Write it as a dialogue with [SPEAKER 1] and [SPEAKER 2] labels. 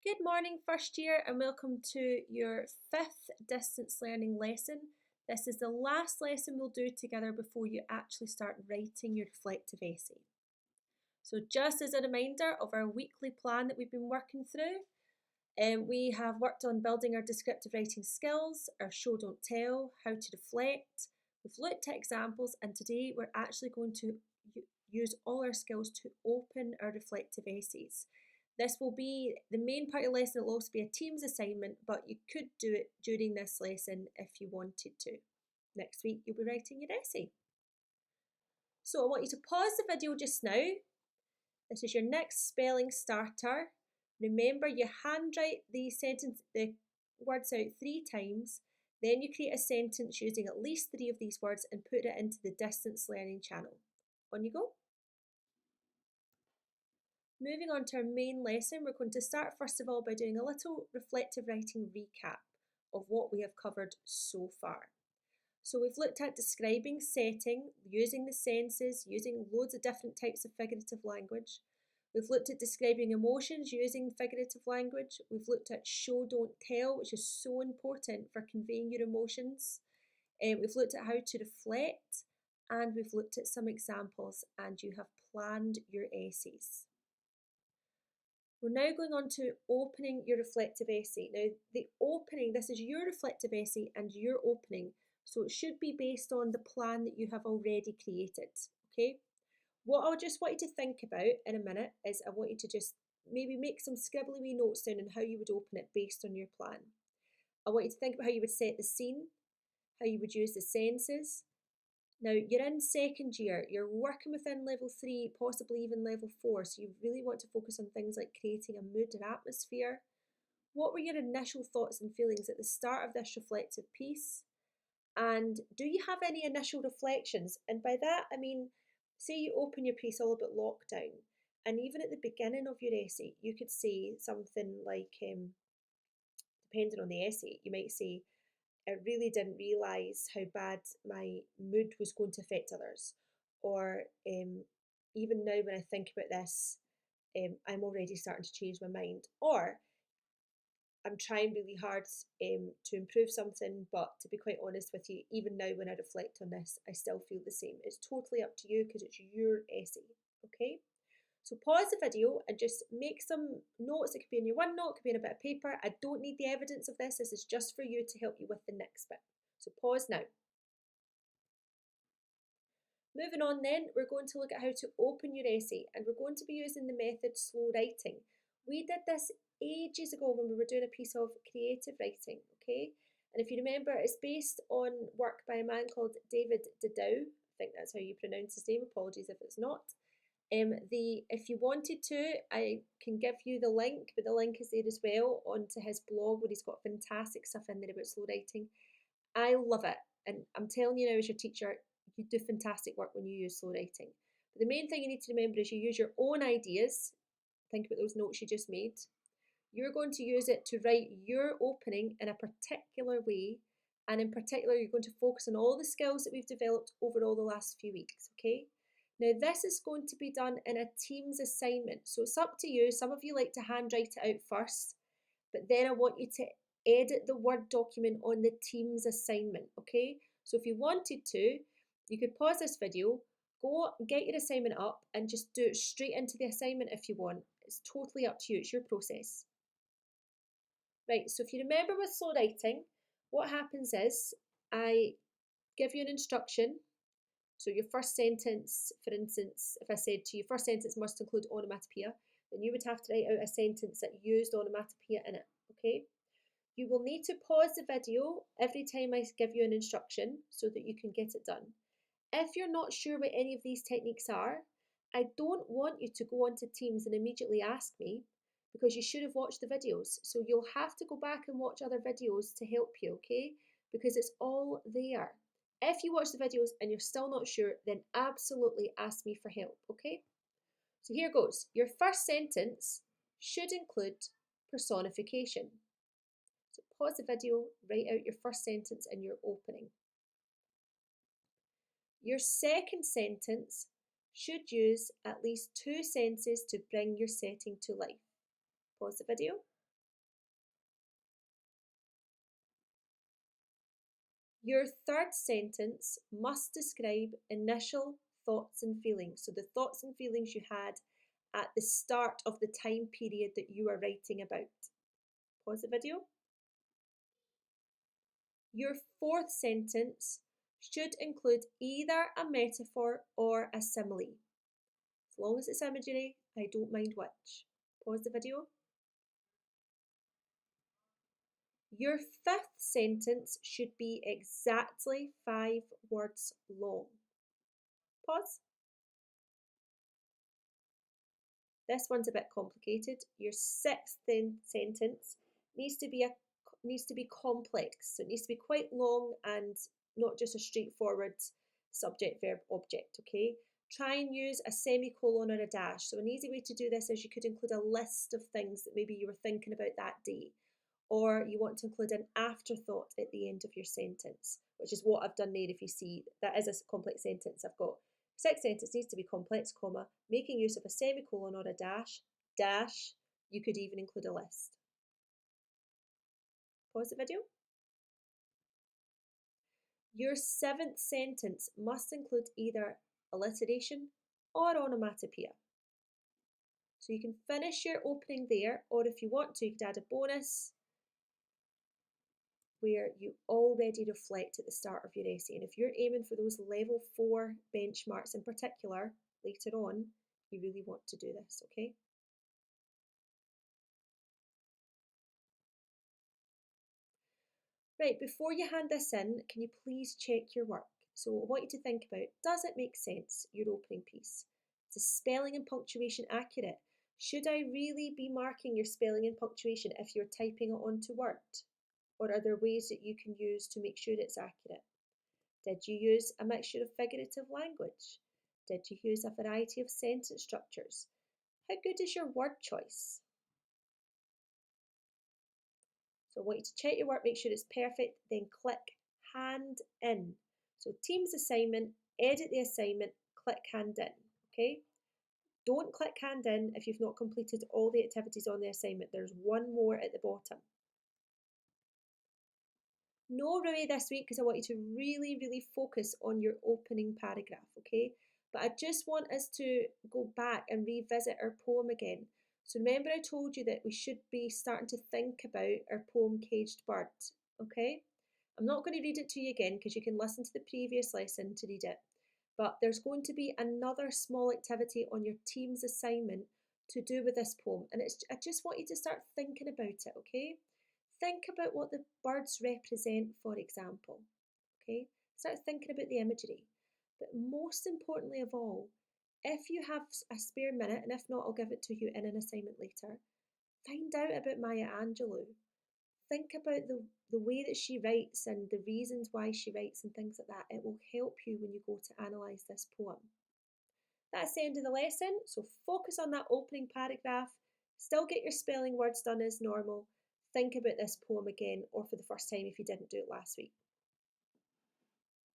[SPEAKER 1] Good morning, first year, and welcome to your fifth distance learning lesson. This is the last lesson we'll do together before you actually start writing your reflective essay. So, just as a reminder of our weekly plan that we've been working through, we have worked on building our descriptive writing skills, our show don't tell, how to reflect. We've looked at examples, and today we're actually going to use all our skills to open our reflective essays. This will be the main part of the lesson. It will also be a Teams assignment, but you could do it during this lesson if you wanted to. Next week, you'll be writing your essay. So I want you to pause the video just now. This is your next spelling starter. Remember, you handwrite the words out 3 times. Then you create a sentence using at least 3 of these words and put it into the distance learning channel. On you go. Moving on to our main lesson, we're going to start first of all by doing a little reflective writing recap of what we have covered so far. So we've looked at describing setting, using the senses, using loads of different types of figurative language. We've looked at describing emotions using figurative language. We've looked at show, don't tell, which is so important for conveying your emotions. We've looked at how to reflect, and we've looked at some examples, and you have planned your essays. We're now going on to opening your reflective essay. Now, the opening, this is your reflective essay and your opening, so it should be based on the plan that you have already created, okay? What I just want you to think about in a minute is I want you to just maybe make some scribbly wee notes down on how you would open it based on your plan. I want you to think about how you would set the scene, how you would use the senses. Now, you're in second year, you're working within level 3, possibly even level 4, so you really want to focus on things like creating a mood and atmosphere. What were your initial thoughts and feelings at the start of this reflective piece? And do you have any initial reflections? And by that, I mean, say you open your piece all about lockdown, and even at the beginning of your essay, you could say something like, depending on the essay, you might say, I really didn't realise how bad my mood was going to affect others. Or even now, when I think about this, I'm already starting to change my mind. Or I'm trying really hard to improve something, but to be quite honest with you, even now when I reflect on this, I still feel the same. It's totally up to you because it's your essay, okay? So pause the video and just make some notes. It could be in your OneNote, it could be in a bit of paper. I don't need the evidence of this. This is just for you to help you with the next bit. So pause now. Moving on then, we're going to look at how to open your essay, and we're going to be using the method slow writing. We did this ages ago when we were doing a piece of creative writing, okay? And if you remember, it's based on work by a man called David Didow. I think that's how you pronounce his name. Apologies if it's not. If you wanted to, I can give you the link, but the link is there as well onto his blog where he's got fantastic stuff in there about slow writing. I love it, and I'm telling you now as your teacher, you do fantastic work when you use slow writing. But the main thing you need to remember is you use your own ideas. Think about those notes you just made. You're going to use it to write your opening in a particular way, and in particular, you're going to focus on all the skills that we've developed over all the last few weeks, okay? Now, this is going to be done in a Teams assignment, so it's up to you. Some of you like to handwrite it out first, but then I want you to edit the Word document on the Teams assignment, okay? So if you wanted to, you could pause this video, go get your assignment up and just do it straight into the assignment if you want. It's totally up to you, it's your process. Right, so if you remember with slow writing, what happens is I give you an instruction. So your first sentence, for instance, if I said to you, first sentence must include onomatopoeia, then you would have to write out a sentence that used onomatopoeia in it, okay? You will need to pause the video every time I give you an instruction so that you can get it done. If you're not sure what any of these techniques are, I don't want you to go onto Teams and immediately ask me because you should have watched the videos. So you'll have to go back and watch other videos to help you, okay? Because it's all there. If you watch the videos and you're still not sure, then absolutely ask me for help, okay? So here goes. Your first sentence should include personification. So pause the video, write out your first sentence and your opening. Your second sentence should use at least 2 senses to bring your setting to life. Pause the video. Your third sentence must describe initial thoughts and feelings. So the thoughts and feelings you had at the start of the time period that you are writing about. Pause the video. Your fourth sentence should include either a metaphor or a simile. As long as it's imagery, I don't mind which. Pause the video. Your fifth sentence should be exactly 5 words long. Pause. This one's a bit complicated. Your sixth sentence needs to be complex. So it needs to be quite long and not just a straightforward subject, verb, object, okay? Try and use a semicolon or a dash. So an easy way to do this is you could include a list of things that maybe you were thinking about that day, or you want to include an afterthought at the end of your sentence, which is what I've done there. If you see, that is a complex sentence I've got. Sixth sentence needs to be complex, comma, making use of a semicolon or a dash, you could even include a list. Pause the video. Your seventh sentence must include either alliteration or onomatopoeia. So you can finish your opening there, or if you want to, you could add a bonus where you already reflect at the start of your essay. And if you're aiming for those level 4 benchmarks in particular later on, you really want to do this, okay? Right, before you hand this in, can you please check your work? So I want you to think about, does it make sense, your opening piece? Is the spelling and punctuation accurate? Should I really be marking your spelling and punctuation if you're typing it onto Word? Or are there ways that you can use to make sure it's accurate? Did you use a mixture of figurative language? Did you use a variety of sentence structures? How good is your word choice? So I want you to check your work, make sure it's perfect, then click hand in. So Teams assignment, edit the assignment, click hand in, okay? Don't click hand in if you've not completed all the activities on the assignment. There's one more at the bottom. No Rui this week because I want you to really focus on your opening paragraph, okay? But I just want us to go back and revisit our poem again. So remember I told you that we should be starting to think about our poem Caged Bird, okay? I'm not going to read it to you again because you can listen to the previous lesson to read it. But there's going to be another small activity on your team's assignment to do with this poem. And I just want you to start thinking about it, okay? Think about what the birds represent, for example. Okay? Start thinking about the imagery. But most importantly of all, if you have a spare minute, and if not, I'll give it to you in an assignment later, find out about Maya Angelou. Think about the way that she writes and the reasons why she writes and things like that. It will help you when you go to analyse this poem. That's the end of the lesson, so focus on that opening paragraph. Still get your spelling words done as normal. Think about this poem again, or for the first time if you didn't do it last week.